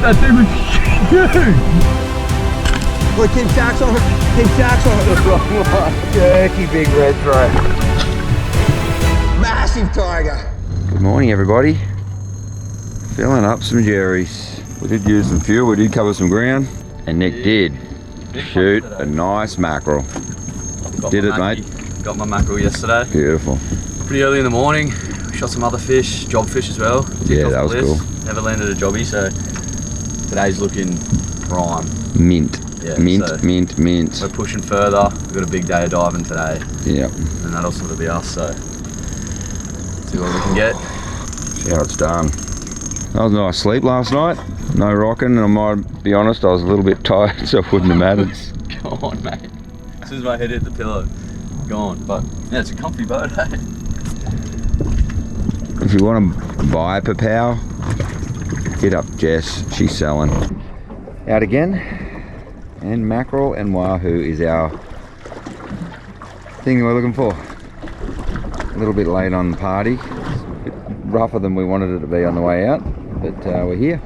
That thing was huge! Look, keep sharks on it. Keep sharks on it. The wrong one. Jerky big red throat. Massive tiger. Good morning, everybody. Filling up some jerrys. We did use some fuel, we did cover some ground, and Nick did shoot a nice mackerel. Did it, mate? Got my mackerel yesterday. Beautiful. Pretty early in the morning. We shot some other fish, job fish as well. Yeah, that was cool. Never landed a jobby, so today's looking prime. Mint. Yeah, mint, so mint, mint. We're pushing further. We've got a big day of diving today. Yep. And that'll sort of be us, so see what we can get. See how it's done. That was a nice sleep last night. No rocking, and I might be honest, I was a little bit tired, so it wouldn't have mattered. Go on, mate. As soon as my head hit the pillow, gone. But yeah, it's a comfy boat, eh? If you want to buy per pow, hit up Jess, she's selling. Out again, and mackerel and wahoo is our thing we're looking for. A little bit late on the party, it's a bit rougher than we wanted it to be on the way out, but we're here.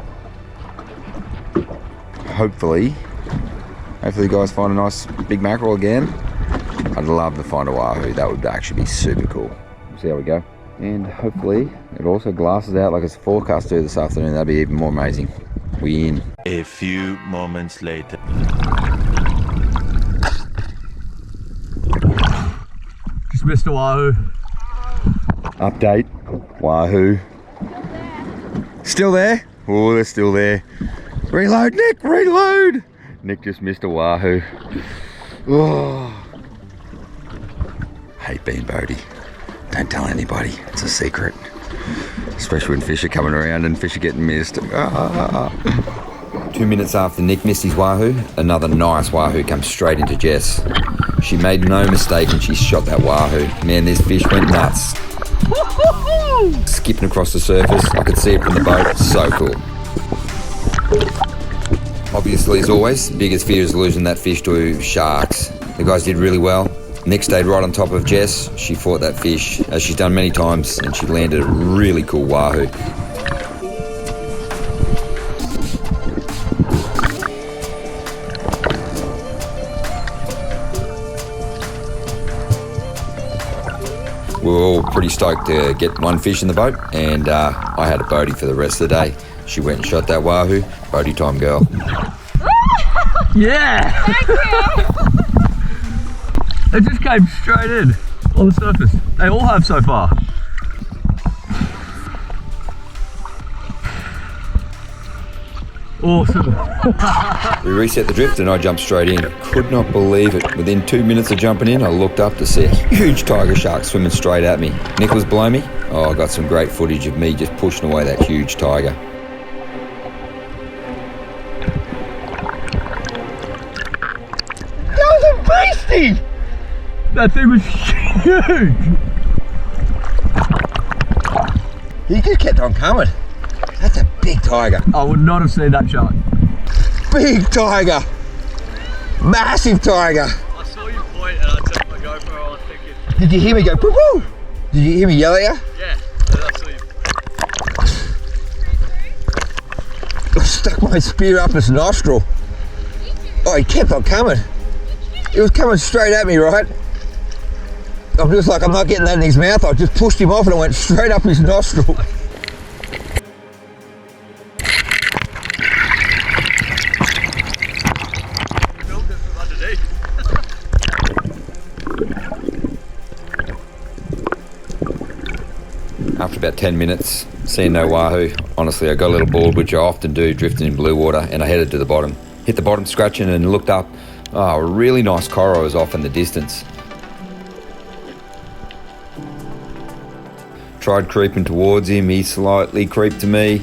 Hopefully you guys find a nice big mackerel again. I'd love to find a wahoo, that would actually be super cool. See how we go. And hopefully it also glasses out like it's forecast to this afternoon. That'd be even more amazing. We in. A few moments later. Just missed a wahoo. Update. Wahoo. Still there? Oh, they're still there. Reload, Nick, reload! Nick just missed a wahoo. Oh. Hate being Bodie. Don't tell anybody, it's a secret. Especially when fish are coming around and fish are getting missed. 2 minutes after Nick missed his wahoo, another nice wahoo comes straight into Jess. She made no mistake when she shot that wahoo. Man, this fish went nuts. Skipping across the surface, I could see it from the boat, so cool. Obviously, as always, biggest fear is losing that fish to sharks. The guys did really well. Nick stayed right on top of Jess. She fought that fish, as she's done many times, and she landed a really cool wahoo. We were all pretty stoked to get one fish in the boat, and I had a Bodie for the rest of the day. She went and shot that wahoo. Bodie time, girl. Yeah! Thank you! It just came straight in on the surface. They all have so far. Awesome. We reset the drift and I jumped straight in. Could not believe it. Within 2 minutes of jumping in, I looked up to see a huge tiger shark swimming straight at me. Nick was below me. Oh, I got some great footage of me just pushing away that huge tiger. That was a beastie! That thing was huge! He just kept on coming. That's a big tiger. I would not have seen that shark. Big tiger. Massive tiger. I saw you point and I took my GoPro, I was thinking... Did you hear me go poo poo? Did you hear me yell at you? Yeah, I saw you. I stuck my spear up his nostril. Oh, he kept on coming. He was coming straight at me, right? I'm just like, I'm not getting that in his mouth. I just pushed him off and it went straight up his nostril. After about 10 minutes, seeing no wahoo, honestly I got a little bored, which I often do, drifting in blue water, and I headed to the bottom. Hit the bottom scratching and looked up. Oh, a really nice coral was off in the distance. Tried creeping towards him, he slightly creeped to me.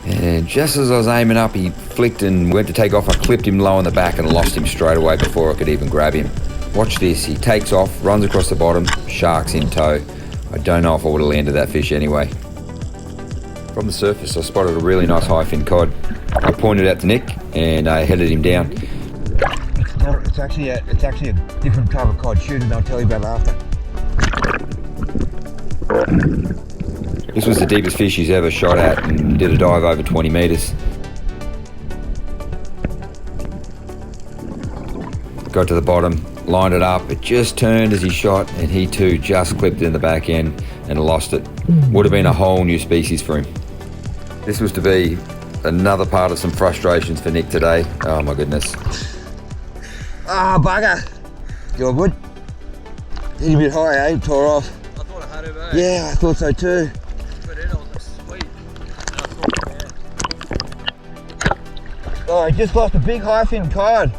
And just as I was aiming up, he flicked and went to take off. I clipped him low on the back and lost him straight away before I could even grab him. Watch this, he takes off, runs across the bottom, shark's in tow. I don't know if I would have landed that fish anyway. From the surface, I spotted a really nice high fin cod. I pointed out to Nick and I headed him down. It's actually a different type of cod. Shoot it and I'll tell you about it after. This was the deepest fish he's ever shot at and did a dive over 20 metres. Got to the bottom, lined it up, it just turned as he shot, and he too just clipped it in the back end and lost it. Would have been a whole new species for him. This was to be another part of some frustrations for Nick today. Oh my goodness. Ah, bugger. You're good. Hit a bit high, eh? Tore off. I thought I had him, eh? Yeah, I thought so too. But it was sweet. Oh, I just lost a big high-fin cod.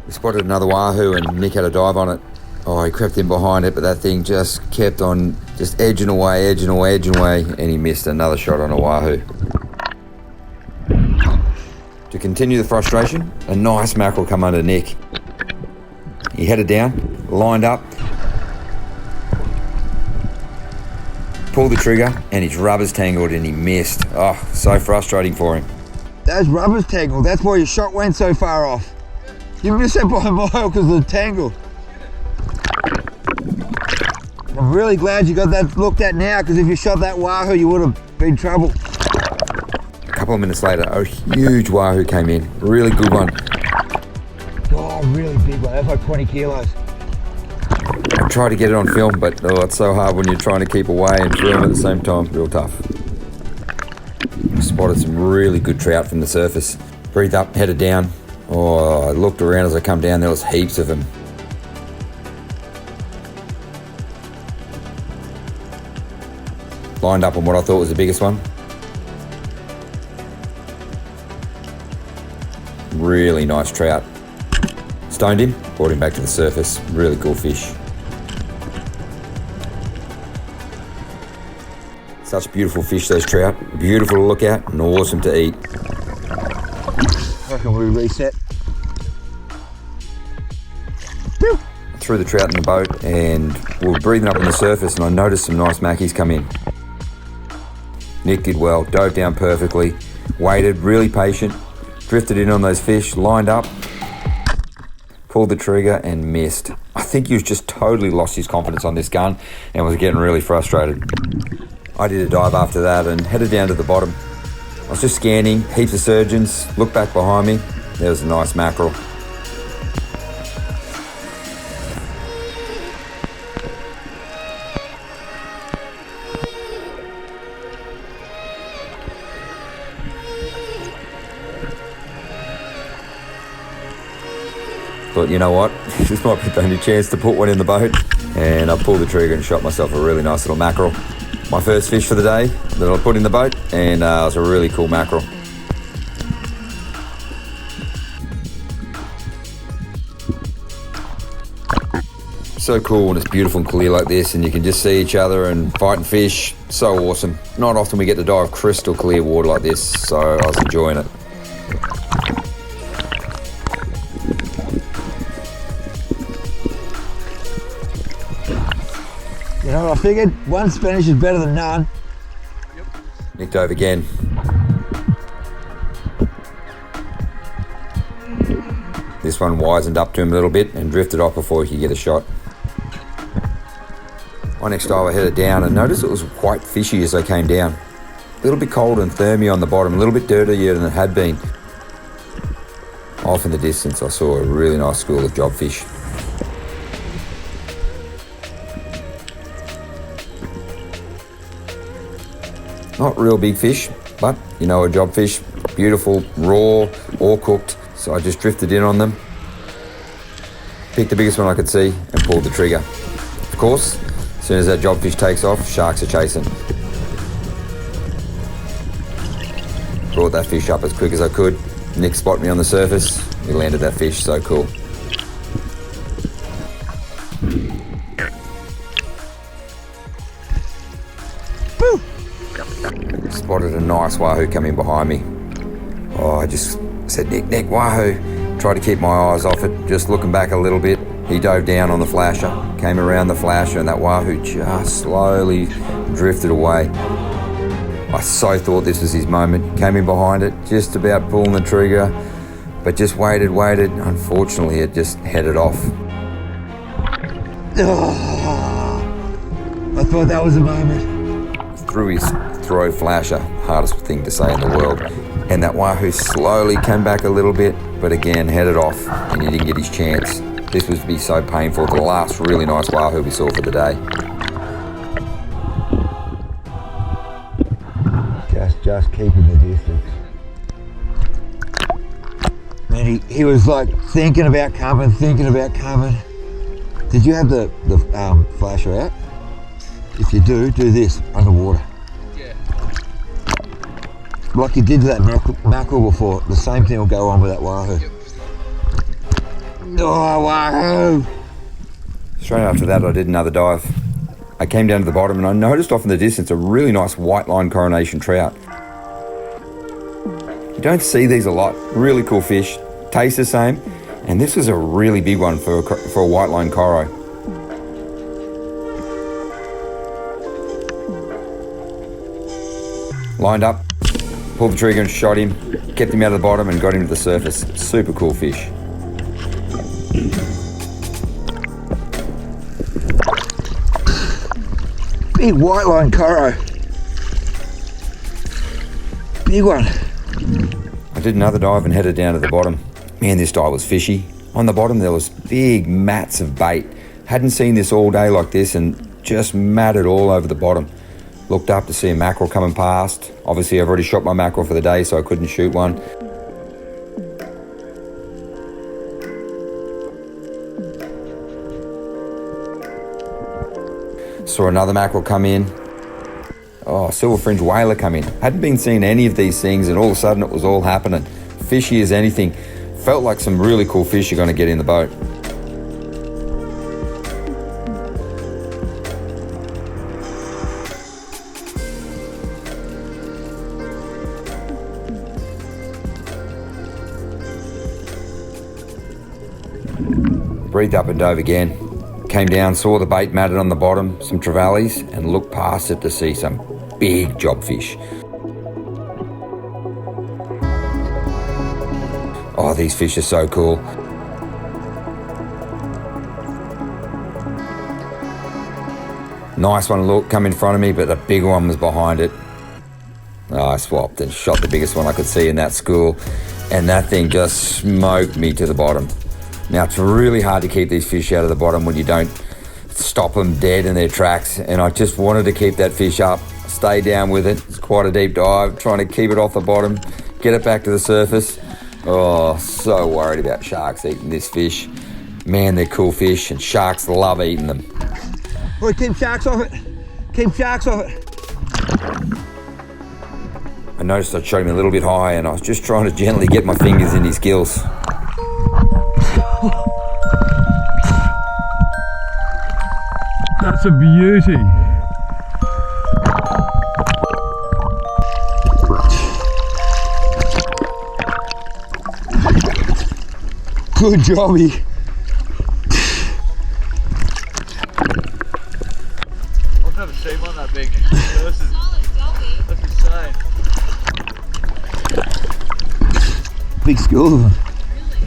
We spotted another wahoo and Nick had a dive on it. Oh, he crept in behind it, but that thing just kept on just edging away, and he missed another shot on a wahoo. To continue the frustration, a nice mackerel come under Nick. He headed down, lined up, pulled the trigger, and his rubbers tangled and he missed. Oh, so frustrating for him. Those rubbers tangled, that's why your shot went so far off. You missed that by a mile because of the tangle. I'm really glad you got that looked at now, because if you shot that wahoo, you would have been in trouble. A couple of minutes later, a huge wahoo came in. Really good one. Oh, really big one. That's like 20 kilos. I tried to get it on film, but it's so hard when you're trying to keep away and film at the same time. Real tough. I spotted some really good trout from the surface. Breathed up, headed down. Oh, I looked around as I come down, there was heaps of them. Lined up on what I thought was the biggest one. Really nice trout. Stoned him, brought him back to the surface. Really cool fish. Such beautiful fish, those trout. Beautiful to look at and awesome to eat. How can we reset? Threw the trout in the boat and we were breathing up on the surface and I noticed some nice mackies come in. Nick did well, dove down perfectly, waited, really patient, drifted in on those fish, lined up, pulled the trigger and missed. I think he was just totally lost his confidence on this gun and was getting really frustrated. I did a dive after that and headed down to the bottom. I was just scanning, heaps of surgeons, looked back behind me, there was a nice mackerel. But you know what, this might be the only chance to put one in the boat. And I pulled the trigger and shot myself a really nice little mackerel. My first fish for the day that I put in the boat, and it was a really cool mackerel. So cool when it's beautiful and clear like this and you can just see each other and fighting fish. So awesome. Not often we get to dive crystal clear water like this, so I was enjoying it. You know what I figured? One Spanish is better than none. Yep. Nick dove again. This one wisened up to him a little bit and drifted off before he could get a shot. My next dive I headed down and noticed it was quite fishy as I came down. A little bit cold and thermy on the bottom, a little bit dirtier than it had been. Off in the distance I saw a really nice school of jobfish. Not real big fish, but you know, a jobfish, beautiful, raw, or cooked. So I just drifted in on them, picked the biggest one I could see and pulled the trigger. Of course, as soon as that jobfish takes off, sharks are chasing. Brought that fish up as quick as I could. Nick spotted me on the surface. We landed that fish, so cool. Spotted a nice wahoo coming behind me. Oh, I just said, Nick, wahoo. Tried to keep my eyes off it, just looking back a little bit. He dove down on the flasher, came around the flasher, and that wahoo just slowly drifted away. I so thought this was his moment. Came in behind it, just about pulling the trigger, but just waited. Unfortunately, it just headed off. I thought that was a moment. Threw his throw flasher, hardest thing to say in the world, and that Wahoo slowly came back a little bit, but again headed off, and he didn't get his chance. This was to be so painful. The last really nice Wahoo we saw for the day. Just keeping the distance. And he was like thinking about coming. Did you have the flasher out? If you do this underwater. Yeah. Like you did that mackerel before, the same thing will go on with that Wahoo. Yep. Oh, Wahoo! Straight after that, I did another dive. I came down to the bottom and I noticed off in the distance a really nice white line coronation trout. You don't see these a lot. Really cool fish. Taste the same. And this was a really big one for a white line coro. Lined up, pulled the trigger and shot him, kept him out of the bottom and got him to the surface. Super cool fish. Big white line coro. Big one. I did another dive and headed down to the bottom. Man, this dive was fishy. On the bottom there was big mats of bait. Hadn't seen this all day like this and just matted all over the bottom. Looked up to see a mackerel coming past. Obviously I've already shot my mackerel for the day so I couldn't shoot one. Saw another mackerel come in. Oh, silver fringe whaler come in. Hadn't been seeing any of these things and all of a sudden it was all happening. Fishy as anything. Felt like some really cool fish you're going to get in the boat. Breathed up and dove again. Came down, saw the bait matted on the bottom, some trevallies, and looked past it to see some big job fish. Oh, these fish are so cool. Nice one, look, come in front of me, but the big one was behind it. Oh, I swapped and shot the biggest one I could see in that school, and that thing just smoked me to the bottom. Now, it's really hard to keep these fish out of the bottom when you don't stop them dead in their tracks, and I just wanted to keep that fish up, stay down with it. It's quite a deep dive, trying to keep it off the bottom, get it back to the surface. Oh, so worried about sharks eating this fish. Man, they're cool fish, and sharks love eating them. Boy, keep sharks off it. Keep sharks off it. I noticed I'd shot him a little bit high, and I was just trying to gently get my fingers in his gills. That's a beauty. Good jobby. I've never seen one that big. That's insane. Big school of them.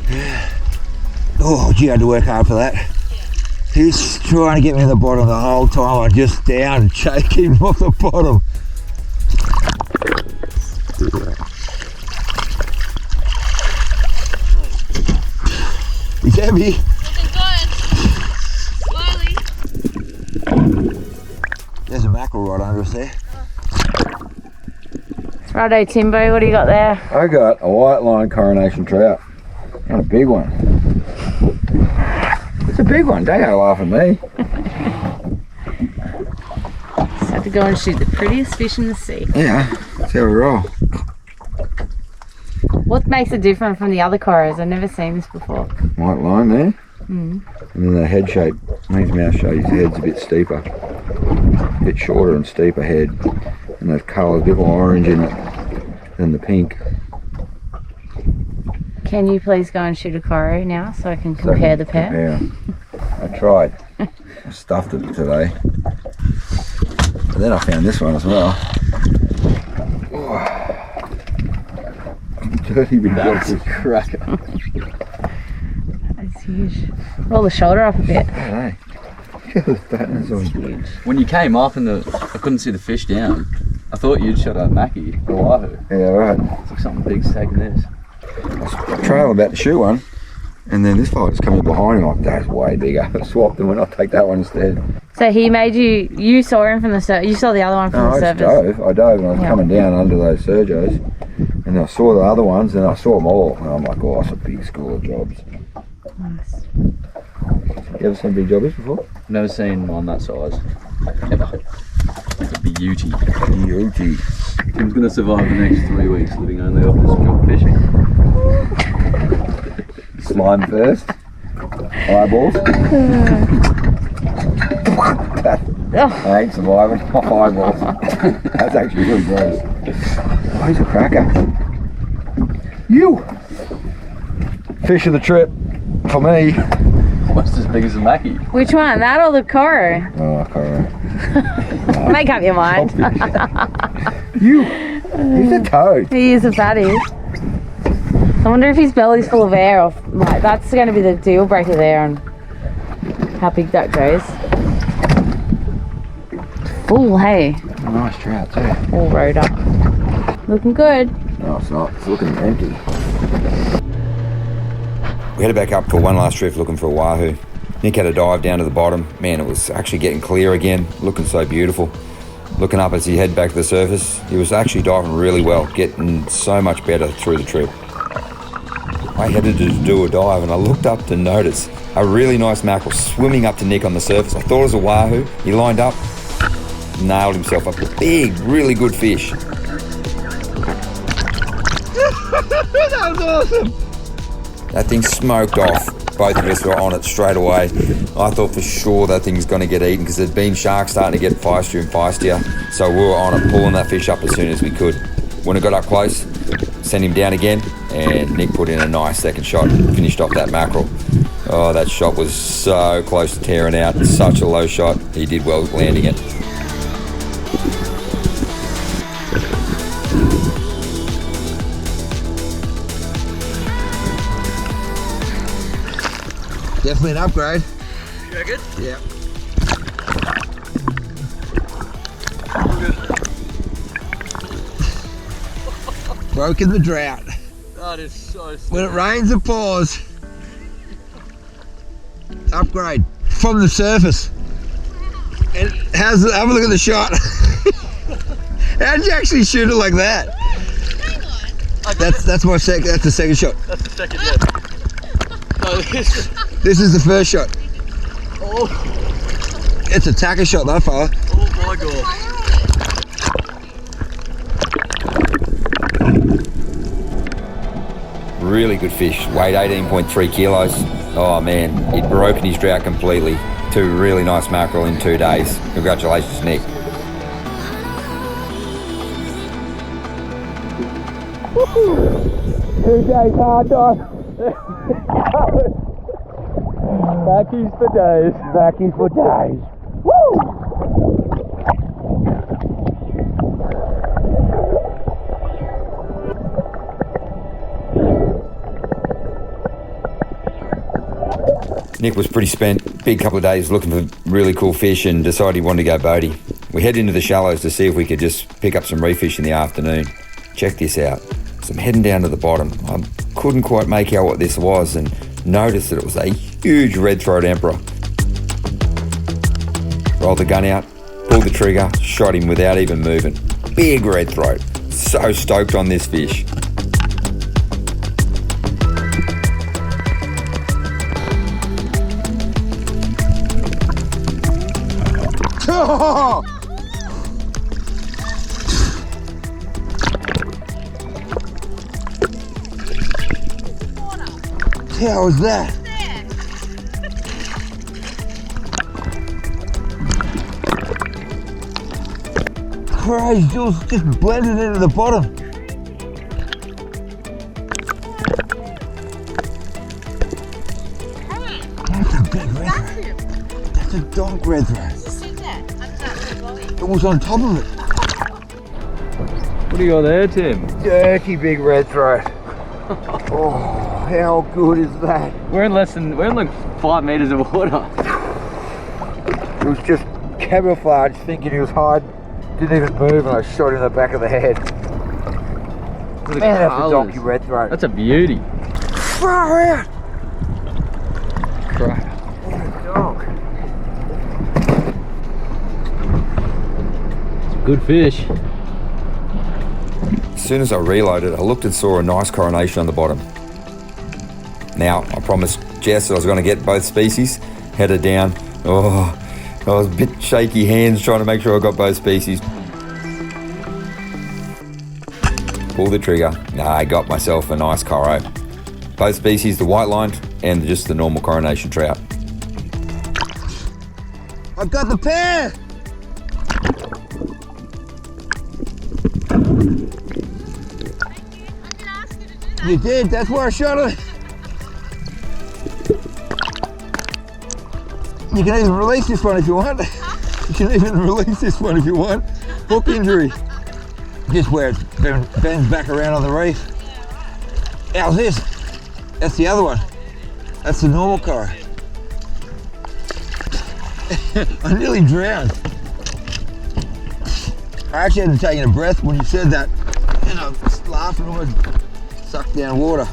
Yeah. Oh, gee, I had to work hard for that. He's trying to get me to the bottom the whole time. I just down and shaking him off the bottom. He's heavy. There's a mackerel right under us there. Righto, Timbo, what do you got there? I got a white line coronation trout. And a big one. It's a big one, don't go laugh at me. Just have to go and shoot the prettiest fish in the sea. Yeah, that's how we roll. What makes it different from the other coros? I've never seen this before. White line there. And then the head shape, his mouth shape, his head's a bit steeper. A bit shorter and steeper head. And those colours, a bit more orange in it than the pink. Can you please go and shoot a coro now so I can compare the pair? I tried. I stuffed it today. But then I found this one as well. Oh. Dirty big jellyfish cracker. That's huge. Roll the shoulder up a bit. Hey. Look at the fatness on him. When you came up and I couldn't see the fish down, I thought you'd shot a mackie or wahoo. Yeah, right. It's like something big's taking this. I was trailing about to shoot one, and then this fella just coming behind him like, that's way bigger. I swapped and went, I'll take that one instead. So he made you saw him from the surface, you saw the other one from the surface? I dove and I was coming down under those Sergos, and I saw the other ones and I saw them all, and I'm like, oh, that's a big school of jobs. Nice. You ever seen big jobbers before? Never seen one that size. Ever. It's a beauty. Beauty. Tim's gonna survive the next 3 weeks living only off this drop fishing. Slime first. Eyeballs. I ain't surviving. Eyeballs. That's actually really gross. Oh, he's a cracker. You! Fish of the trip for me. Almost as big as a mackie. Which one, that or the Coro? Oh, Coronation. Make up your mind. He's a toad. He is a fatty. I wonder if his belly's full of air, or like that's going to be the deal breaker there on how big that goes. Full, hey. Nice trout too. All rode up. Looking good. No, it's not. It's looking empty. We headed back up for one last trip looking for a wahoo. Nick had a dive down to the bottom. Man, it was actually getting clear again, looking so beautiful. Looking up as he headed back to the surface, he was actually diving really well, getting so much better through the trip. I headed to do a dive and I looked up to notice a really nice mackerel swimming up to Nick on the surface. I thought it was a wahoo. He lined up, nailed himself up a big, really good fish. That was awesome. That thing smoked off. Both of us were on it straight away. I thought for sure that thing's going to get eaten because there'd been sharks starting to get feistier and feistier. So we were on it, pulling that fish up as soon as we could. When it got up close, sent him down again, and Nick put in a nice second shot, finished off that mackerel. Oh, that shot was so close to tearing out. Such a low shot. He did well landing it. Definitely an upgrade. You reckon? Yeah. Broken the drought. That is so sick. When it rains, it pours. Upgrade from the surface. And have a look at the shot. How did you actually shoot it like that? That's the second shot. That's the second hit. No, This is the first shot. oh, It's a tacker shot that far. oh my god. Really good fish, weighed 18.3 kilos. Oh man, he'd broken his drought completely. 2 really nice mackerel in 2 days. Congratulations, Nick. Two days hard dive. Mackies for days. Mackies for days. Nick was pretty spent, big couple of days looking for really cool fish and decided he wanted to go boaty. We headed into the shallows to see if we could just pick up some reef fish in the afternoon. Check this out. So I'm heading down to the bottom. I couldn't quite make out what this was and noticed that it was a huge red throat emperor. Rolled the gun out, pulled the trigger, shot him without even moving. Big red throat. So stoked on this fish. Oh! How was that? Crazy, Jules just blended into the bottom. That's a big red throat. That's a dog red throat. It was on top of it. What do you got there, Tim? Dirty big red throat. Oh, how good is that? We're in like 5 meters of water. It was just camouflage, thinking he was hiding. Didn't even move, and I shot him in the back of the head. Look at the Man, that's a colours. donkey red throat. That's a beauty. Far out! Crap. Dog. It's a good fish. As soon as I reloaded, I looked and saw a nice coronation on the bottom. Now, I promised Jess that I was going to get both species. Headed down. Oh, I was a bit shaky hands trying to make sure I got both species. Pull the trigger. I got myself a nice coro. Both species, the white lined and just the normal coronation trout. I've got the pair! You did, that's where I shot it. You can even release this one if you want. You can even release this one if you want. Hook injury. Just where it bends back around on the reef. How's this? That's the other one. That's the normal car. I nearly drowned. I actually hadn't taken a breath when you said that. And I was laughing, almost sucked down water.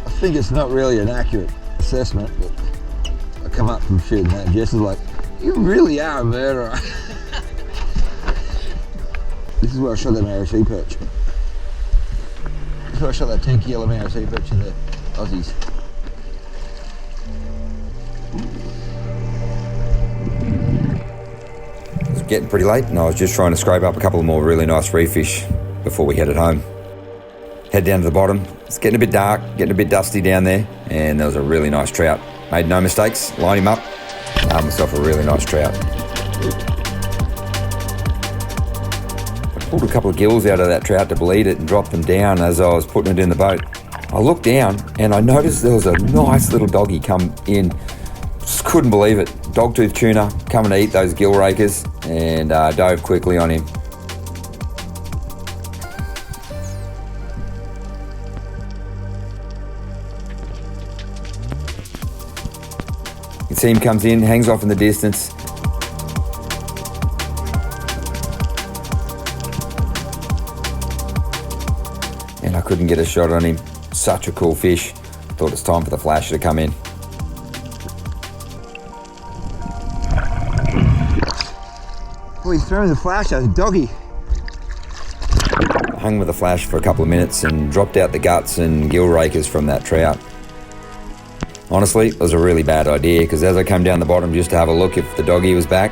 I think it's not really an accurate assessment, but I come up from shooting that. Jess is like, you really are a murderer. This is where I shot that Mary sea perch. This is where I shot that 10 kilo Mary sea perch in the Aussies. It was getting pretty late and I was just trying to scrape up a couple of more really nice reef fish before we headed home. Head down to the bottom. It's getting a bit dark, getting a bit dusty down there, and there was a really nice trout. Made no mistakes, lined him up, found myself a really nice trout. I pulled a couple of gills out of that trout to bleed it and dropped them down as I was putting it in the boat. I looked down and I noticed there was a nice little doggy come in. Just couldn't believe it. Dogtooth tuna coming to eat those gill rakers, and dove quickly on him. You can see him comes in, hangs off in the distance. And I couldn't get a shot on him. Such a cool fish. Thought it's time for the flasher to come in. Oh, he's throwing the flash at a doggy. Hung with the flash for a couple of minutes and dropped out the guts and gill rakers from that trout. Honestly, it was a really bad idea because as I came down the bottom just to have a look if the doggy was back,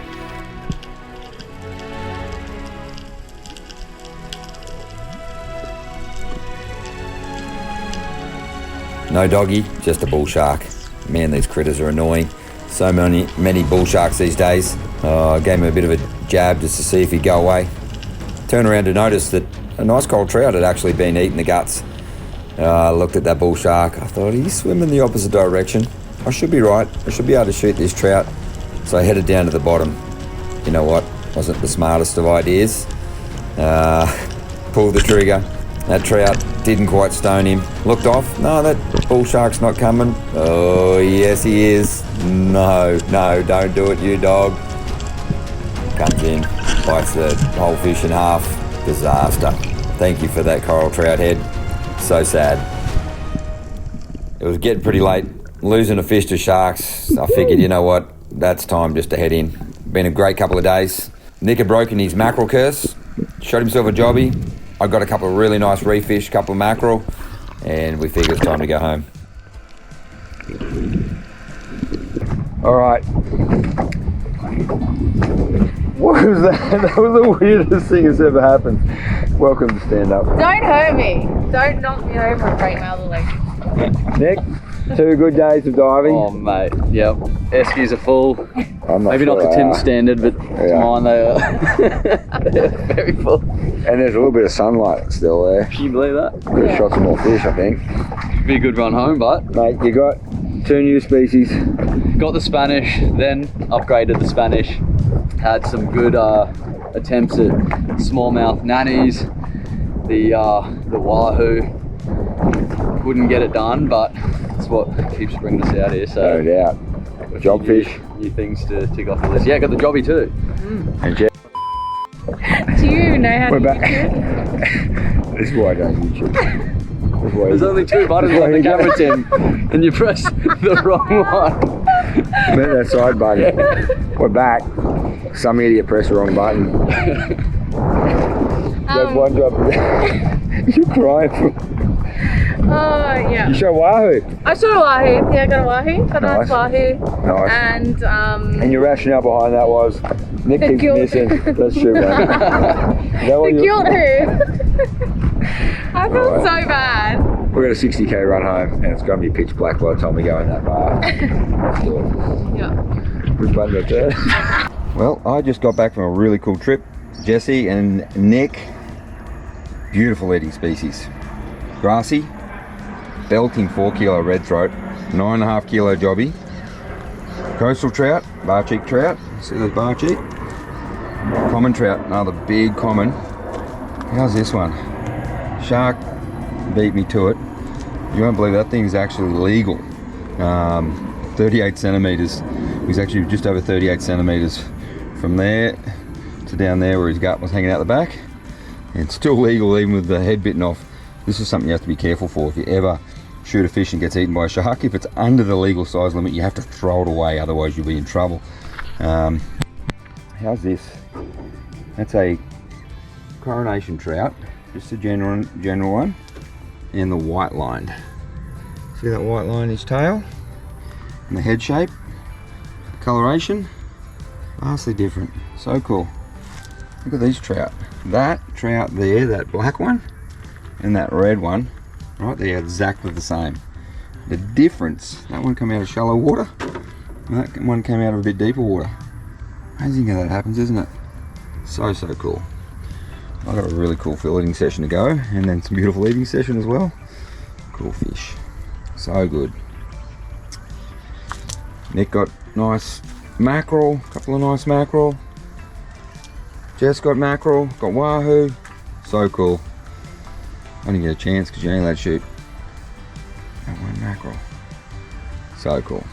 no doggy, just a bull shark. Man, these critters are annoying. So many bull sharks these days. I gave him a bit of a jab just to see if he'd go away. Turned around to notice that a nice cold trout had actually been eating the guts. I looked at that bull shark. I thought, he's swimming the opposite direction. I should be right. I should be able to shoot this trout. So I headed down to the bottom. You know what? Wasn't the smartest of ideas. Pulled the trigger. That trout didn't quite stone him. Looked off. No, that bull shark's not coming. Oh, yes, he is. No, don't do it, you dog. Comes in, bites the whole fish in half. Disaster. Thank you for that coral trout head. So sad. It was getting pretty late. Losing a fish to sharks. I figured, you know what? That's time just to head in. Been a great couple of days. Nick had broken his mackerel curse. Shot himself a jobby. I got a couple of really nice reef fish, a couple of mackerel, and we figured it's time to go home. All right. What was that? That was the weirdest thing that's ever happened. Welcome to stand up. Don't hurt me. Don't knock me over and break my other leg. Nick, 2 good days of diving. Oh mate, yep. Eskies are full. I'm Maybe sure not to they Tim's are. standard, but to mine they are. They're very full. And there's a little bit of sunlight still there. Can you believe that? Could have shot some more fish, I think. Be a good run home, but Mate, you got 2 new species. got the Spanish, then upgraded the Spanish. Had some good attempts at smallmouth nannies. The Wahoo. Couldn't get it done, but that's what keeps bringing us out here. So No doubt. Jobfish. New things to tick off the list. Yeah, got the jobby too. And Jeff. Do you know how We're to back. YouTube? This is why I don't YouTube. This is why There's only 2 buttons on the camera, Tim, and you press the wrong one. Hit that side button. We're back. Some idiot pressed the wrong button. That's one job. You're crying. Yeah. You show Wahoo. I saw a Wahoo. Yeah, I got a Wahoo. Got a nice Wahoo. Nice. And your rationale behind that was Nick The keeps guilt. missing. That's true, man. Is that what the you- guilt who? I feel Alright. so bad. We're at a 60k run home, and it's going to be pitch black by the time we go in that bar. Let's do it. Yeah. Which button got that? Well, I just got back from a really cool trip. Jesse and Nick, beautiful eating species. Grassy, belting 4 kilo red throat, 9.5 kilo jobby, coastal trout, bar cheek trout. See those bar cheek? Common trout, another big common. How's this one? Shark beat me to it. You won't believe that thing is actually legal. 38 centimeters. He's actually just over 38 centimeters from there to down there where his gut was hanging out the back. And it's still legal even with the head bitten off. This is something you have to be careful for if you ever shoot a fish and gets eaten by a shark. If it's under the legal size limit, you have to throw it away, otherwise you'll be in trouble. How's this? That's a Coronation trout, just a general one, and the white line. See that white line in his tail? And the head shape, coloration, vastly different. So cool. Look at these trout. That trout there, that black one, and that red one, right, they're exactly the same. The difference, that one came out of shallow water, and that one came out of a bit deeper water. Amazing how that happens, isn't it? So cool. I've got a really cool filleting session to go, and then some beautiful eating session as well. Cool fish. So good. Nick got nice mackerel, a couple of nice mackerel. Jess got mackerel, got wahoo. So cool. I didn't get a chance because you only allowed to shoot that one mackerel. So cool.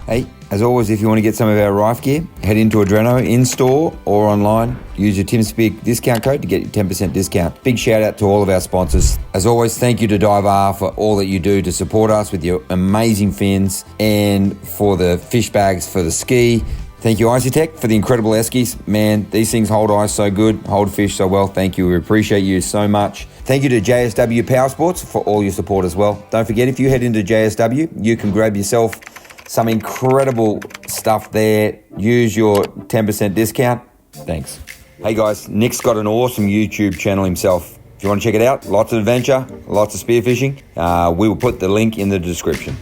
Hey, as always, if you want to get some of our rife gear, head into Adreno in-store or online. Use your Tim Spear discount code to get your 10% discount. Big shout out to all of our sponsors. As always, thank you to Dive R for all that you do to support us with your amazing fins, and for the fish bags for the ski. Thank you, Icytech, for the incredible eskies. Man, these things hold ice so good, hold fish so well. Thank you. We appreciate you so much. Thank you to JSW Power Sports for all your support as well. Don't forget, if you head into JSW, you can grab yourself some incredible stuff there. Use your 10% discount. Thanks. Hey guys, Nick's got an awesome YouTube channel himself. If you want to check it out, lots of adventure, lots of spearfishing. We will put the link in the description.